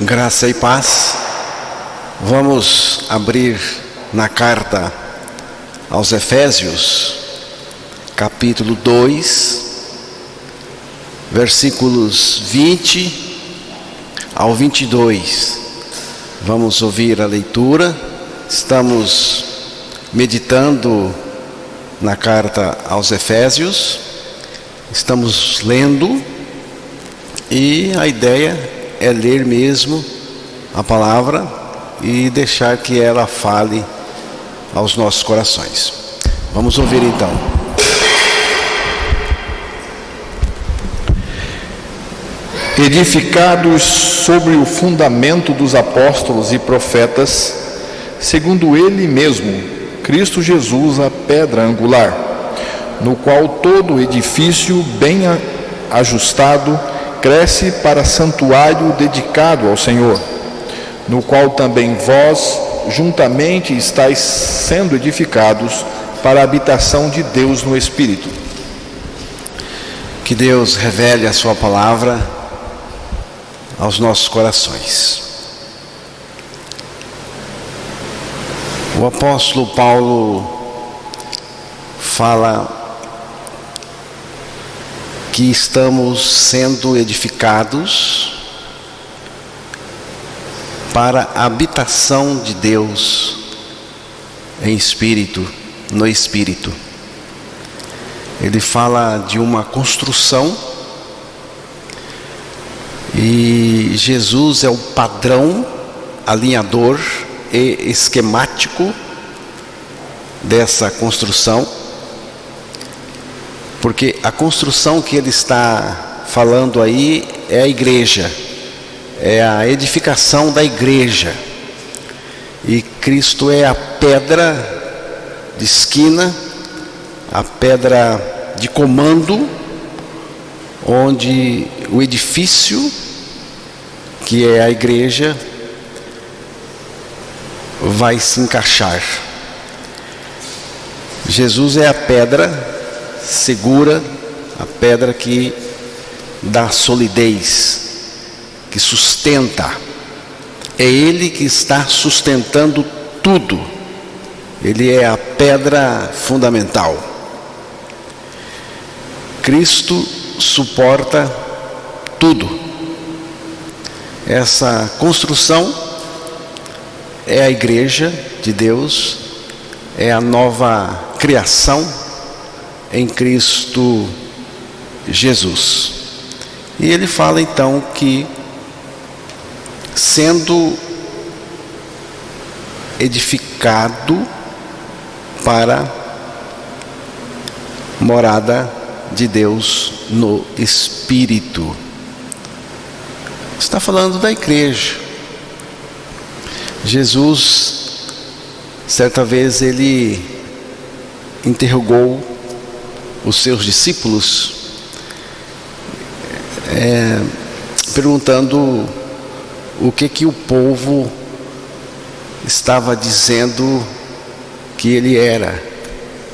Graça e paz. Vamos abrir na carta aos Efésios, capítulo 2, versículos 20 ao 22. Vamos ouvir a leitura. Estamos meditando na carta aos Efésios, estamos lendo, e a ideia é ler mesmo a palavra e deixar que ela fale aos nossos corações. Vamos ouvir então. Edificados sobre o fundamento dos apóstolos e profetas, segundo ele mesmo, Cristo Jesus, a pedra angular, no qual todo edifício bem ajustado cresce para santuário dedicado ao Senhor, no qual também vós juntamente estáis sendo edificados para a habitação de Deus no Espírito. Que Deus revele a sua palavra aos nossos corações. O apóstolo Paulo fala que estamos sendo edificados para a habitação de Deus em espírito, no espírito. Ele fala de uma construção, e Jesus é o padrão alinhador e esquemático dessa construção, porque a construção que ele está falando aí é a igreja, é a edificação da igreja, e Cristo é a pedra de esquina, a pedra de comando, onde o edifício, que é a igreja, vai se encaixar. Jesus é a pedra segura, a pedra que dá solidez, que sustenta. É Ele que está sustentando tudo. Ele é a pedra fundamental. Cristo suporta tudo. Essa construção é a igreja de Deus, é a nova criação em Cristo Jesus. E ele fala então que, sendo edificado para morada de Deus no Espírito, está falando da igreja. Jesus, certa vez, ele interrogou os seus discípulos, perguntando o que o povo estava dizendo que ele era,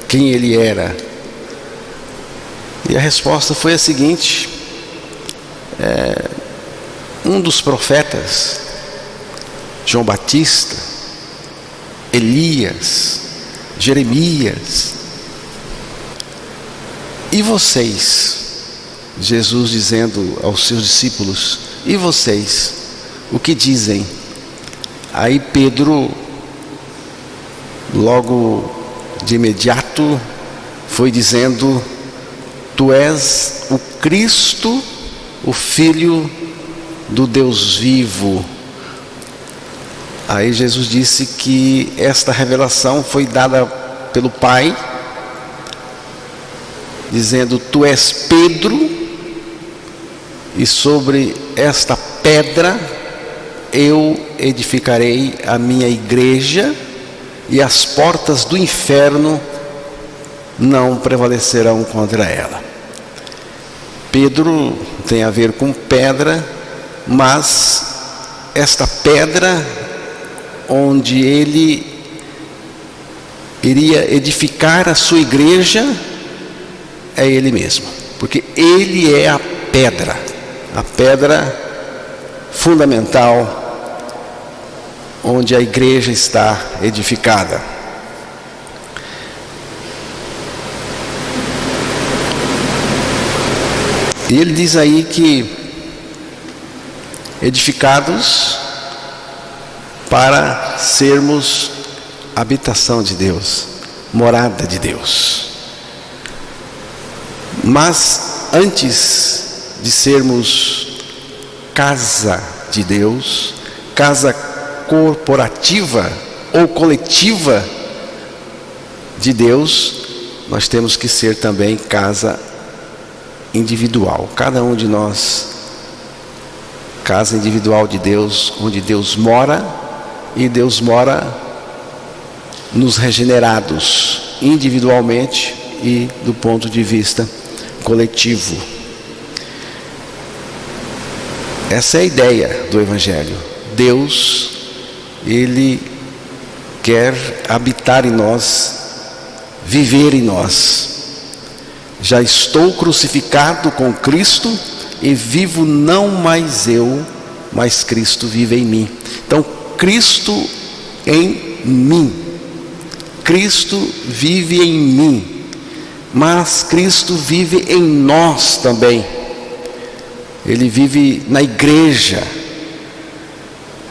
quem ele era. E a resposta foi a seguinte: um dos profetas, João Batista, Elias, Jeremias. E vocês? Jesus dizendo aos seus discípulos: e vocês? O que dizem? Aí Pedro, logo de imediato, foi dizendo: tu és o Cristo, o Filho do Deus vivo. Aí Jesus disse que esta revelação foi dada pelo Pai, dizendo: tu és Pedro, e sobre esta pedra eu edificarei a minha igreja, e as portas do inferno não prevalecerão contra ela. Pedro tem a ver com pedra, mas esta pedra onde ele iria edificar a sua igreja é ele mesmo, porque ele é a pedra fundamental onde a igreja está edificada. E ele diz aí que edificados para sermos habitação de Deus, morada de Deus. Mas antes de sermos casa de Deus, casa corporativa ou coletiva de Deus, nós temos que ser também casa individual. Cada um de nós, casa individual de Deus, onde Deus mora, e Deus mora nos regenerados, individualmente e do ponto de vista coletivo. Essa é a ideia do Evangelho. Deus, Ele quer habitar em nós, viver em nós. Já estou crucificado com Cristo e vivo não mais eu, mas Cristo vive em mim. Então, Cristo em mim. Cristo vive em mim, mas Cristo vive em nós também. Ele vive na igreja.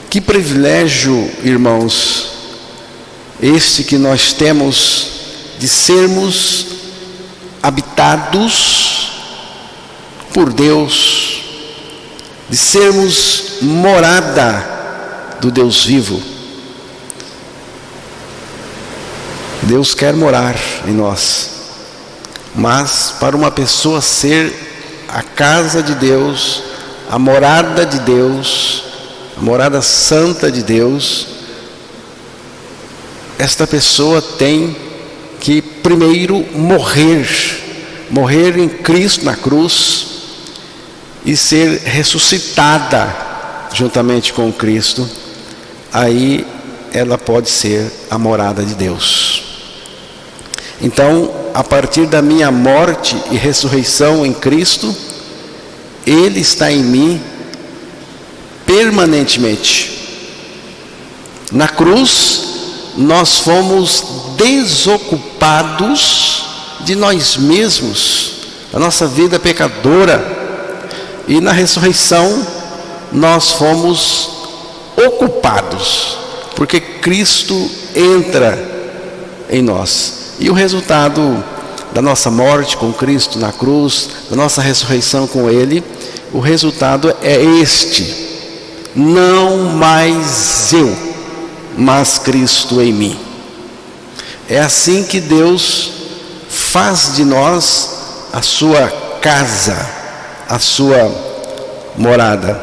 Que privilégio, irmãos, este que nós temos de sermos habitados por Deus, de sermos morada do Deus vivo. Deus quer morar em nós, mas para uma pessoa ser a casa de Deus, a morada de Deus, a morada santa de Deus, esta pessoa tem que primeiro morrer em Cristo na cruz e ser ressuscitada juntamente com Cristo. Aí ela pode ser a morada de Deus. Então, a partir da minha morte e ressurreição em Cristo, Ele está em mim permanentemente. Na cruz, nós fomos desocupados de nós mesmos, da nossa vida pecadora, e na ressurreição nós fomos ocupados, porque Cristo entra em nós. E o resultado da nossa morte com Cristo na cruz, da nossa ressurreição com Ele, o resultado é este: não mais eu, mas Cristo em mim. É assim que Deus faz de nós a sua casa, a sua morada.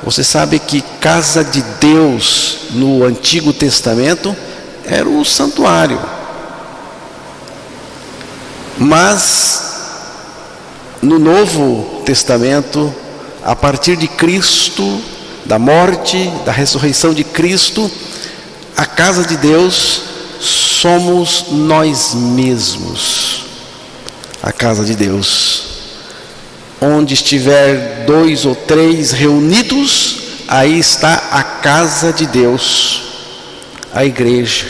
Você sabe que casa de Deus no Antigo Testamento era o santuário. Mas no Novo Testamento, a partir de Cristo, da morte, da ressurreição de Cristo, a casa de Deus somos nós mesmos. A casa de Deus. Onde estiver 2 ou 3 reunidos, aí está a casa de Deus, a igreja.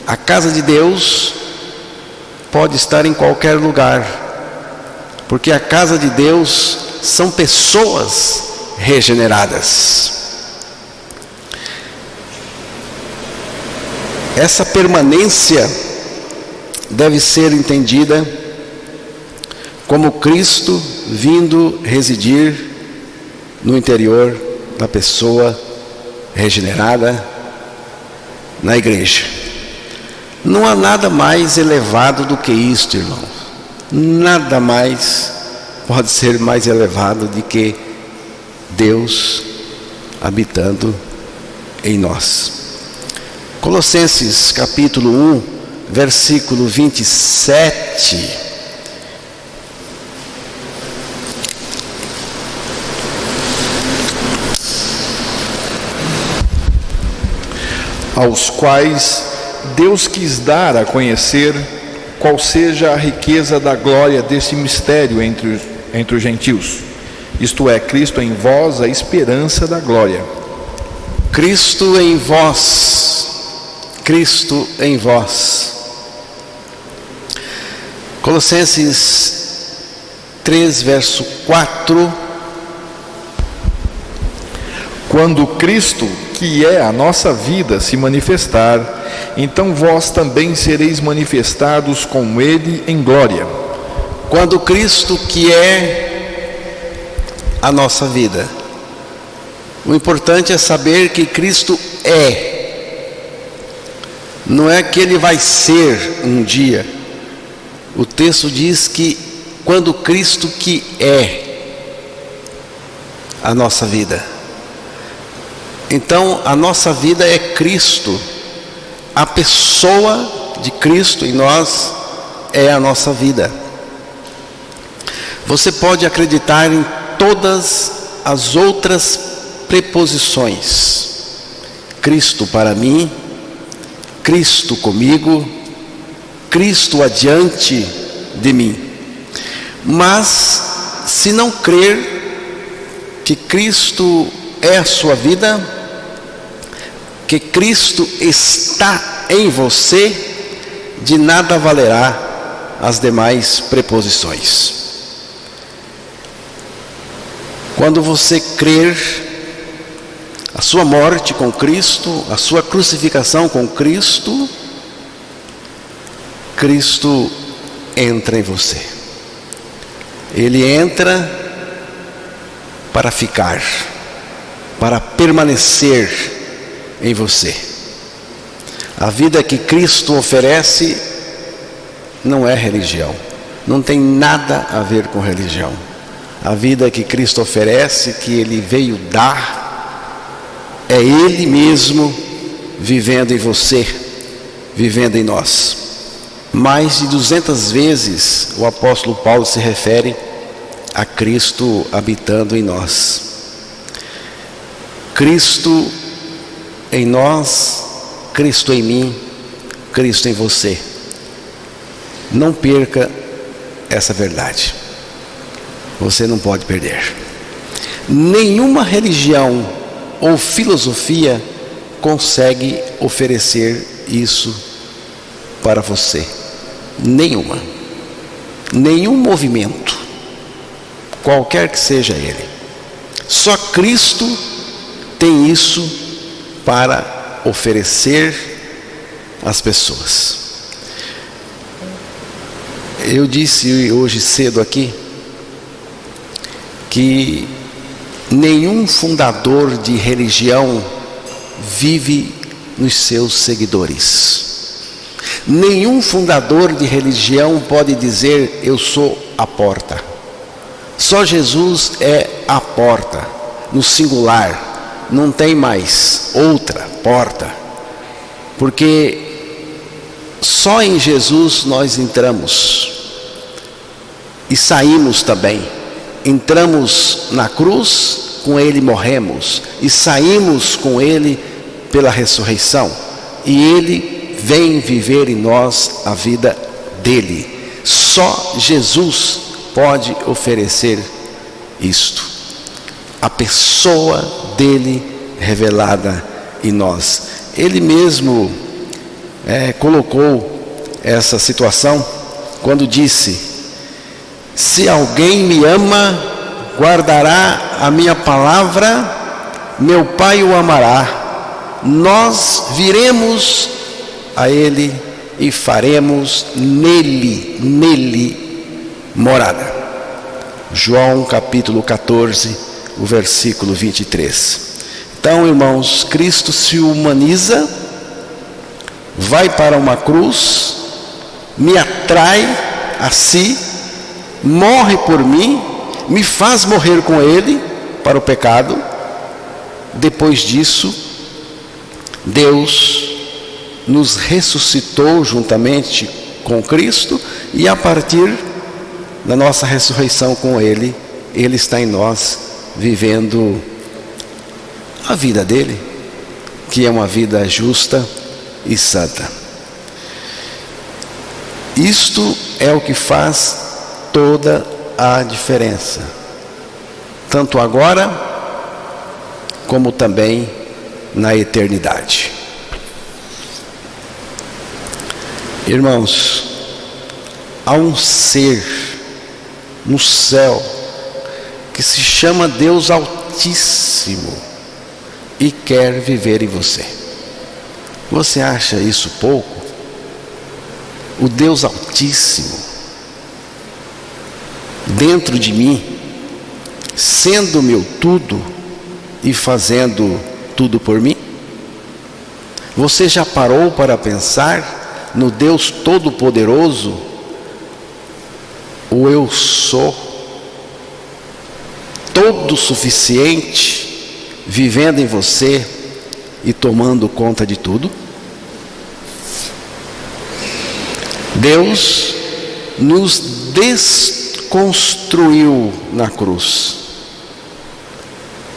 A casa de Deus pode estar em qualquer lugar, porque a casa de Deus são pessoas regeneradas. Essa permanência deve ser entendida como Cristo vindo residir no interior da pessoa regenerada, na igreja. Não há nada mais elevado do que isto, irmão. Nada mais pode ser mais elevado do que Deus habitando em nós. Colossenses capítulo 1, versículo 27. Aos quais Deus quis dar a conhecer qual seja a riqueza da glória desse mistério entre os gentios, isto é, Cristo em vós, a esperança da glória. Cristo em vós, Cristo em vós. Colossenses 3, verso 4. Quando Cristo, que é a nossa vida, se manifestar, então vós também sereis manifestados com Ele em glória. Quando Cristo, que é a nossa vida. O importante é saber que Cristo é. Não é que Ele vai ser um dia. O texto diz que quando Cristo, que é a nossa vida. Então, a nossa vida é Cristo. A pessoa de Cristo em nós é a nossa vida. Você pode acreditar em todas as outras preposições. Cristo para mim, Cristo comigo, Cristo adiante de mim. Mas, se não crer que Cristo é a sua vida, que Cristo está em você, de nada valerá as demais preposições. Quando você crer a sua morte com Cristo, a sua crucificação com Cristo, Cristo entra em você. Ele entra para ficar, para permanecer em você. A vida que Cristo oferece não é religião, não tem nada a ver com religião. A vida que Cristo oferece, que Ele veio dar, é Ele mesmo vivendo em você, vivendo em nós. Mais de 200 vezes o apóstolo Paulo se refere a Cristo habitando em nós. Cristo em nós, Cristo em mim, Cristo em você. Não perca essa verdade. Você não pode perder. Nenhuma religião ou filosofia consegue oferecer isso para você. Nenhuma. Nenhum movimento, qualquer que seja ele. Só Cristo tem isso para oferecer às pessoas. Eu disse hoje cedo aqui que nenhum fundador de religião vive nos seus seguidores. Nenhum fundador de religião pode dizer: eu sou a porta. Só Jesus é a porta, no singular. Não tem mais outra porta, porque só em Jesus nós entramos e saímos também. Entramos na cruz, com Ele morremos, e saímos com Ele pela ressurreição, e Ele vem viver em nós a vida dele. Só Jesus pode oferecer isto, a pessoa dele revelada em nós. Ele mesmo colocou essa situação quando disse: se alguém me ama, guardará a minha palavra, meu Pai o amará, nós viremos a ele e faremos nele morada. João capítulo 14, o versículo 23. Então, irmãos, Cristo se humaniza, vai para uma cruz, me atrai a si, morre por mim, me faz morrer com Ele para o pecado. Depois disso, Deus nos ressuscitou juntamente com Cristo, e a partir da nossa ressurreição com Ele, Ele está em nós, vivendo a vida dele, que é uma vida justa e santa. Isto é o que faz toda a diferença. tanto agora como também na eternidade. Irmãos, há um ser no céu que se chama Deus Altíssimo e quer viver em você. Você acha isso pouco? O Deus Altíssimo dentro de mim, sendo meu tudo e fazendo tudo por mim? Você já parou para pensar no Deus Todo-Poderoso, o eu sou, todo suficiente, vivendo em você e tomando conta de tudo? Deus nos desconstruiu na cruz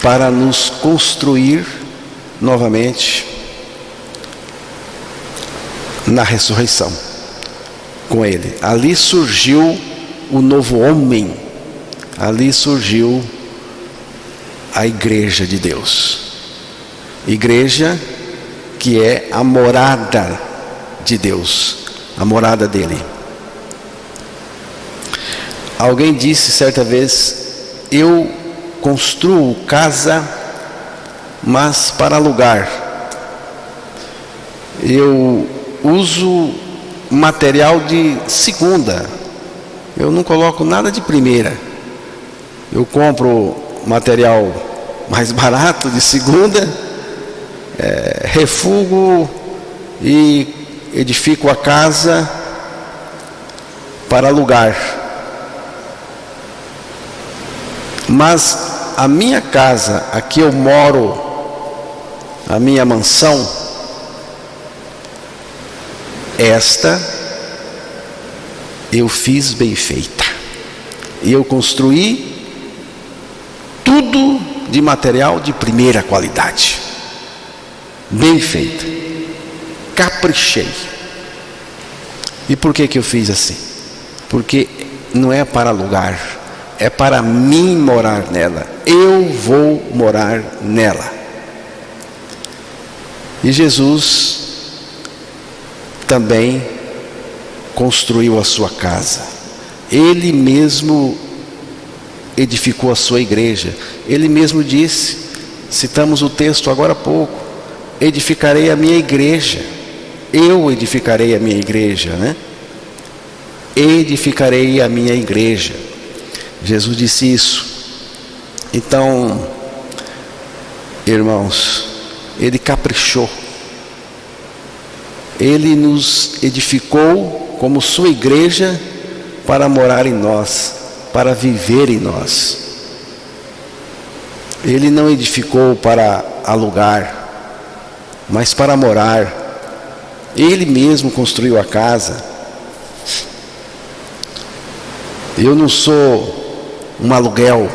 para nos construir novamente na ressurreição com Ele. Ali surgiu o novo homem, ali surgiu a igreja de Deus, igreja que é a morada de Deus, a morada dele. Alguém disse certa vez: eu construo casa, mas para alugar. Eu uso material de segunda, eu não coloco nada de primeira. Eu compro material mais barato de segunda, refugo e edifico a casa para alugar. Mas a minha casa, aqui eu moro, a minha mansão, esta eu fiz bem feita. E eu construí tudo de material de primeira qualidade, bem feita, caprichei. E por que eu fiz assim? Porque não é para alugar, é para mim morar nela. Eu vou morar nela. E Jesus também construiu a sua casa. Ele mesmo edificou a sua igreja. Ele mesmo disse, citamos o texto agora há pouco: edificarei a minha igreja. Eu edificarei a minha igreja, né? Edificarei a minha igreja. Jesus disse isso. Então, irmãos, Ele caprichou. Ele nos edificou como sua igreja para morar em nós, para viver em nós. Ele não edificou para alugar, mas para morar. Ele mesmo construiu a casa. Eu não sou um aluguel.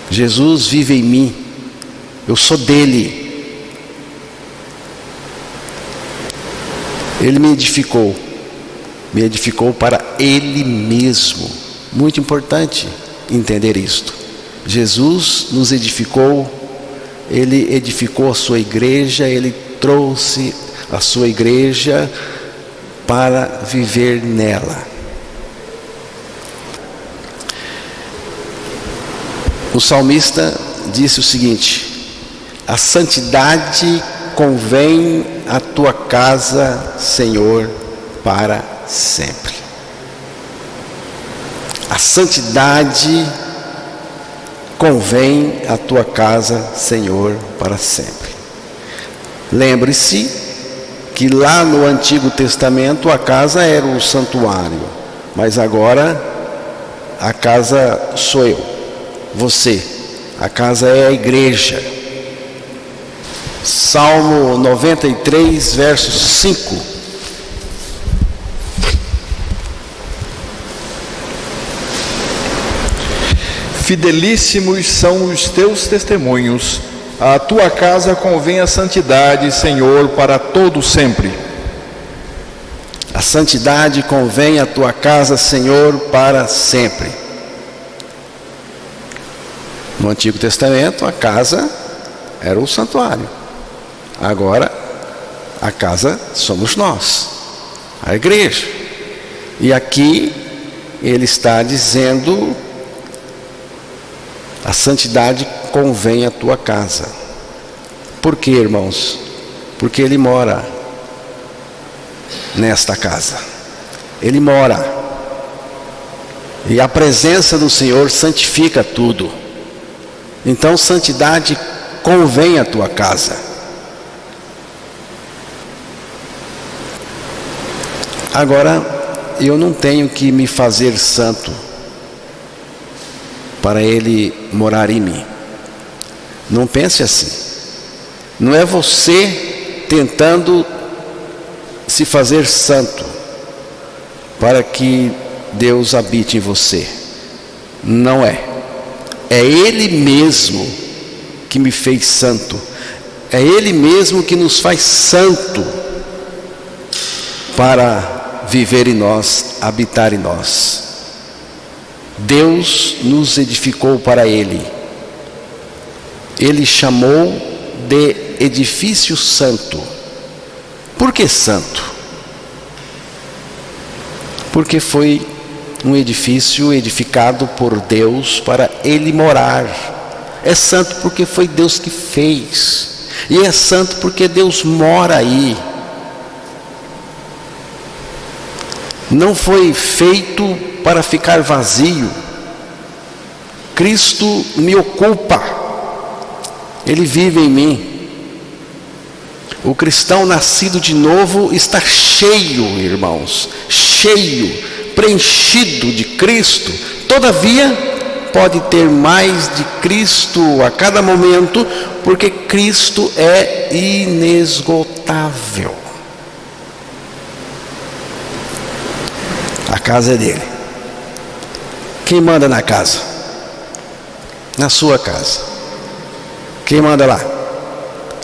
Jesus vive em mim. Eu sou dele. Ele me edificou para Ele mesmo. Muito importante entender isto. Jesus nos edificou, Ele edificou a sua igreja, Ele trouxe a sua igreja para viver nela. O salmista disse o seguinte: a santidade convém à tua casa, Senhor, para sempre. A santidade convém à tua casa, Senhor, para sempre. Lembre-se que lá no Antigo Testamento a casa era o santuário, mas agora a casa sou eu, você. A casa é a igreja. Salmo 93, verso 5. Fidelíssimos são os teus testemunhos, à tua casa convém a santidade, Senhor, para todo sempre. A santidade convém à tua casa, Senhor, para sempre. No Antigo Testamento, a casa era o santuário. Agora, a casa somos nós, a igreja. E aqui ele está dizendo: a santidade convém à tua casa. Por quê, irmãos? Porque ele mora nesta casa. Ele mora. E a presença do Senhor santifica tudo. Então, santidade convém à tua casa. Agora, eu não tenho que me fazer santo para Ele morar em mim. Não pense assim. Não é você tentando se fazer santo para que Deus habite em você. Não é. É Ele mesmo que me fez santo. É Ele mesmo que nos faz santo para viver em nós, habitar em nós. Deus nos edificou para Ele. Ele chamou de edifício santo. Por que santo? Porque foi um edifício edificado por Deus para Ele morar. É santo porque foi Deus que fez. E é santo porque Deus mora aí. Não foi feito para ficar vazio. Cristo me ocupa. Ele vive em mim. O cristão nascido de novo está cheio, irmãos, cheio, preenchido de Cristo. Todavia, pode ter mais de Cristo a cada momento, porque Cristo é inesgotável. A casa é dele. Quem manda na casa? Na sua casa. Quem manda lá?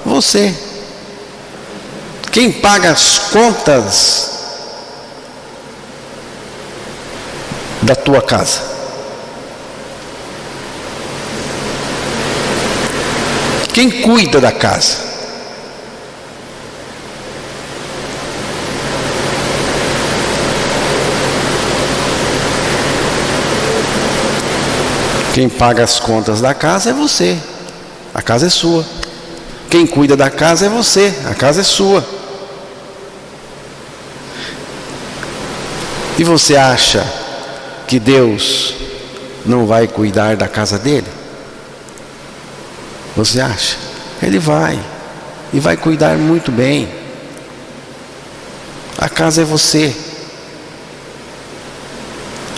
Você. Quem paga as contas da tua casa? Quem cuida da casa? Quem paga as contas da casa é você. A casa é sua. Quem cuida da casa é você. A casa é sua. E você acha que Deus não vai cuidar da casa dele? Você acha? Ele vai. E vai cuidar muito bem. A casa é você.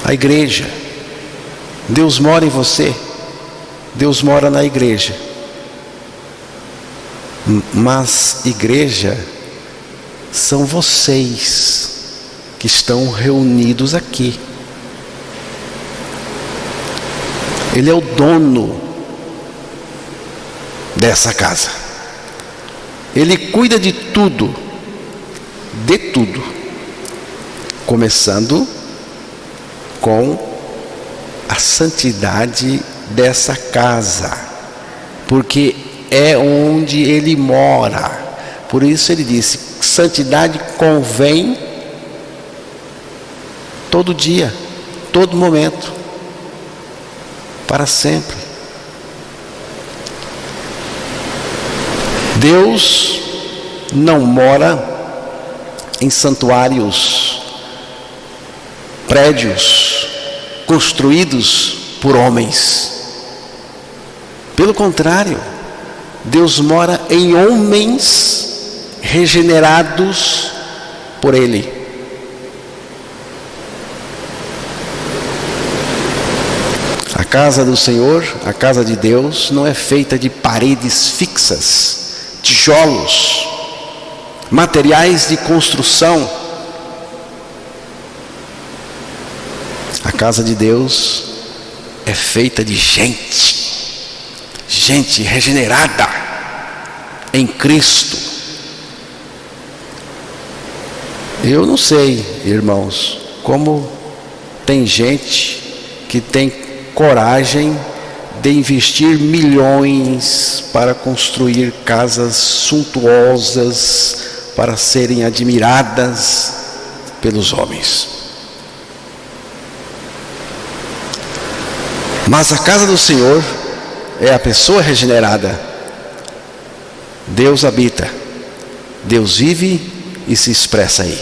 A igreja. Deus mora em você. Deus mora na igreja. Mas igreja são vocês que estão reunidos aqui. Ele é o dono dessa casa. Ele cuida de tudo, começando com a santidade dessa casa, porque é onde Ele mora. Por isso Ele disse: santidade convém todo dia, todo momento, para sempre. Deus não mora em santuários, prédios construídos por homens. Pelo contrário, Deus mora em homens regenerados por Ele. A casa do Senhor, a casa de Deus, não é feita de paredes fixas, tijolos, materiais de construção. A casa de Deus é feita de gente regenerada em Cristo. Eu não sei, irmãos, como tem gente que tem coragem de investir milhões para construir casas suntuosas para serem admiradas pelos homens. Mas a casa do Senhor é a pessoa regenerada. Deus habita, Deus vive e se expressa aí.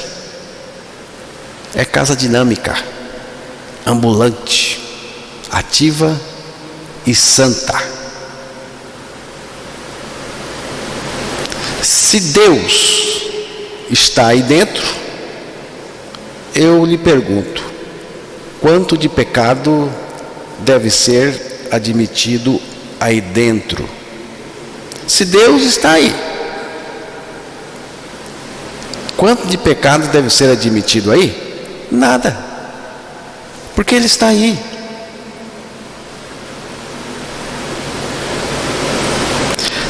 É casa dinâmica, ambulante, ativa e santa. Se Deus está aí dentro, eu lhe pergunto, quanto de pecado deve ser admitido aí dentro? Se Deus está aí, quanto de pecado deve ser admitido aí? Nada, porque Ele está aí.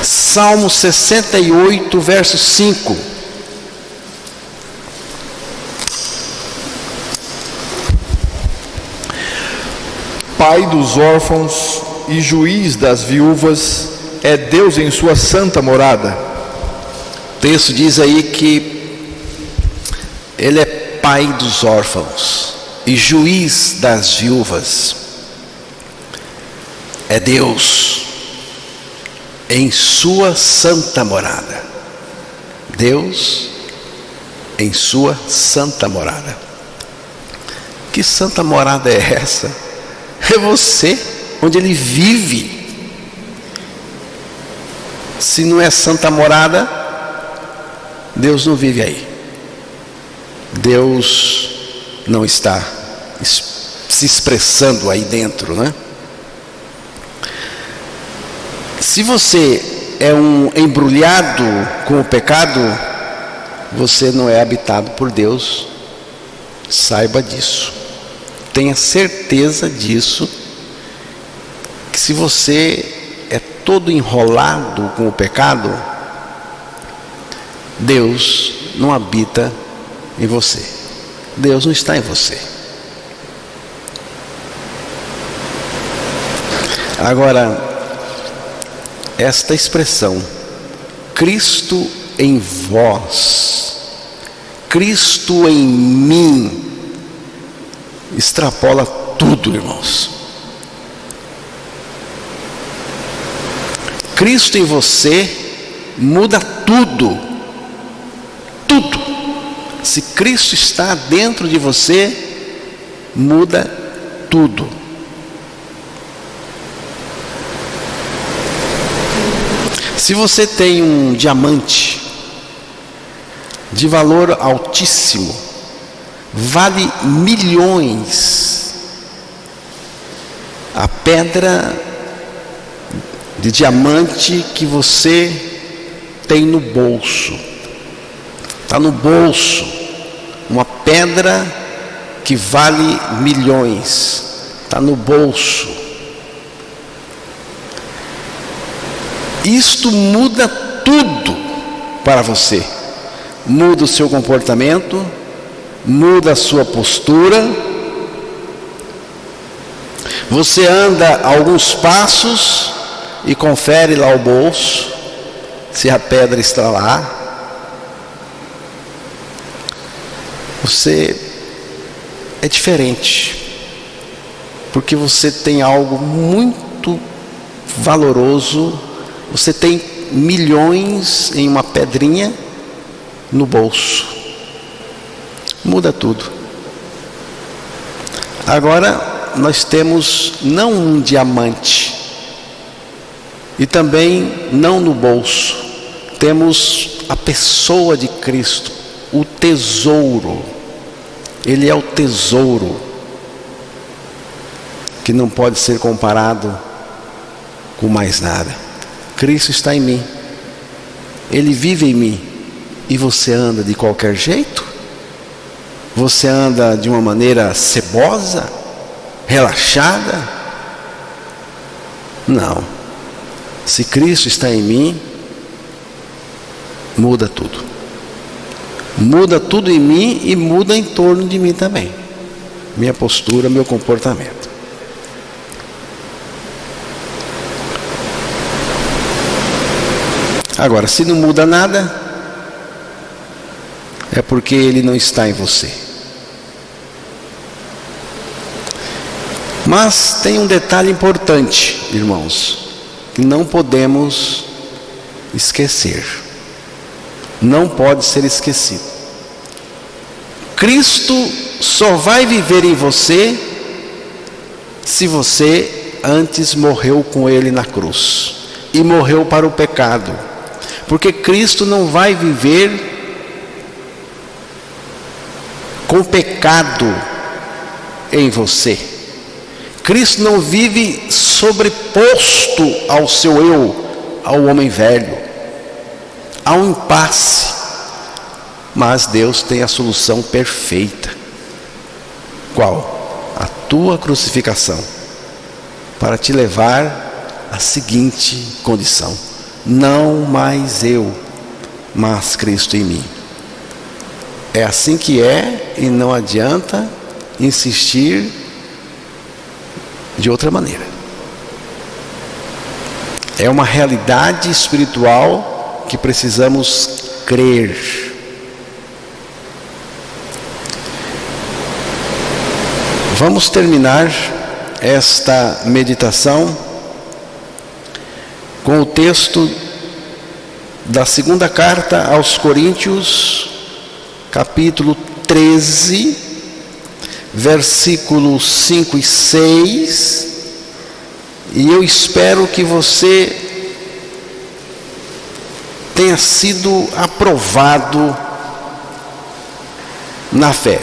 Salmo 68, verso 5. Pai dos órfãos e juiz das viúvas, é Deus em sua santa morada. O texto diz aí que Ele é pai dos órfãos e juiz das viúvas. É Deus em sua santa morada. Deus em sua santa morada. Que santa morada é essa? É você, onde Ele vive. Se não é santa morada, Deus não vive aí. Deus não está se expressando aí dentro, né? Se você é um embrulhado com o pecado, você não é habitado por Deus. Saiba disso. Tenha certeza disso, que se você é todo enrolado com o pecado, Deus não habita em você. Deus não está em você. Agora, esta expressão, Cristo em vós, Cristo em mim, extrapola tudo, irmãos. Cristo em você muda tudo. Tudo. Se Cristo está dentro de você, muda tudo. Se você tem um diamante de valor altíssimo, vale milhões, a pedra de diamante que você tem no bolso, está no bolso, uma pedra que vale milhões, está no bolso. Isto muda tudo para você. Muda o seu comportamento, muda a sua postura. Você anda alguns passos e confere lá o bolso, se a pedra está lá. Você é diferente, porque você tem algo muito valoroso. Você tem milhões em uma pedrinha no bolso. Muda tudo. Agora nós temos não um diamante e também não no bolso. Temos a pessoa de Cristo, o tesouro. Ele é o tesouro que não pode ser comparado com mais nada. Cristo está em mim, Ele vive em mim. E você anda de qualquer jeito? Você anda de uma maneira cebosa, relaxada? Não. Se Cristo está em mim, muda tudo. Muda tudo em mim e muda em torno de mim também. Minha postura, meu comportamento. Agora, se não muda nada, é porque ele não está em você. Mas tem um detalhe importante, irmãos, que não podemos esquecer. Não pode ser esquecido. Cristo só vai viver em você se você antes morreu com Ele na cruz e morreu para o pecado. Porque Cristo não vai viver com pecado em você. Cristo não vive sobreposto ao seu eu, ao homem velho. Há um impasse, mas Deus tem a solução perfeita. Qual? A tua crucificação, para te levar à seguinte condição: não mais eu, mas Cristo em mim. É assim que é, e não adianta insistir de outra maneira. É uma realidade espiritual que precisamos crer. Vamos terminar esta meditação com o texto da segunda carta aos Coríntios, capítulo 13, versículos 5 e 6, e eu espero que você tenha sido aprovado na fé.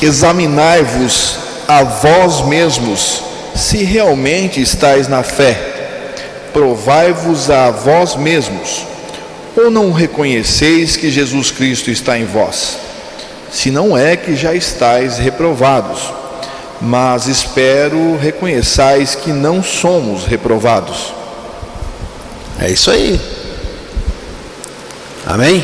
Examinai-vos a vós mesmos, se realmente estáis na fé. Provai-vos a vós mesmos. Ou não reconheceis que Jesus Cristo está em vós? Se não é que já estáis reprovados. Mas espero reconheçais que não somos reprovados. É isso aí. Amém?